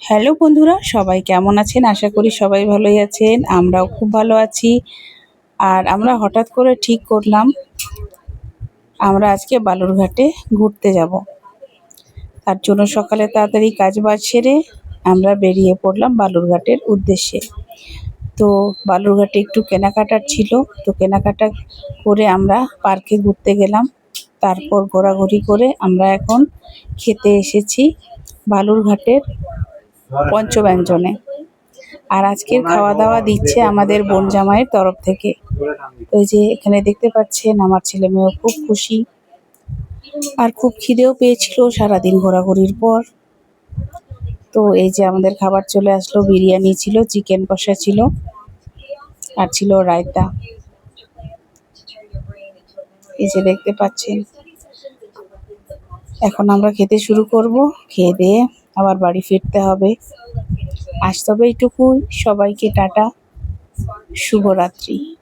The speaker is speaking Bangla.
হ্যালো বন্ধুরা, সবাই কেমন আছেন? আশা করি সবাই ভালোই আছেন। আমরাও খুব ভালো আছি। আর আমরা হঠাৎ করে ঠিক করলাম আমরা আজকে বালুরঘাটে ঘুরতে যাব। তার জন্য সকালে তাড়াতাড়ি কাজবাজ সেরে আমরা বেরিয়ে পড়লাম বালুরঘাটের উদ্দেশ্যে। তো বালুরঘাটে একটু কেনাকাটার ছিল, তো কেনাকাটা করে আমরা পার্কে ঘুরতে গেলাম। তারপর ঘোরাঘুরি করে আমরা এখন খেতে এসেছি বালুরঘাটের পঞ্চব্যঞ্জনে। আর আজকের খাওয়া দাওয়া দিচ্ছে আমাদের বোন জামাইয়ের তরফ থেকে। ওই যে এখানে দেখতে পাচ্ছেন, আমার ছেলে মেয়েও খুব খুশি। আর খুব খিদেও পেয়েছিল সারাদিন ঘোরাঘুরির পর। তো এই যে আমাদের খাবার চলে আসলো, বিরিয়ানি ছিল, চিকেন কষা ছিল, আর ছিল রায়তা। এই যে দেখতে পাচ্ছেন, এখন আমরা খেতে শুরু করব। খেয়ে দিয়ে আবার বাড়ি ফিরতে হবে। আজ তবে এইটুকুই, সবাইকে টাটা, শুভরাত্রি।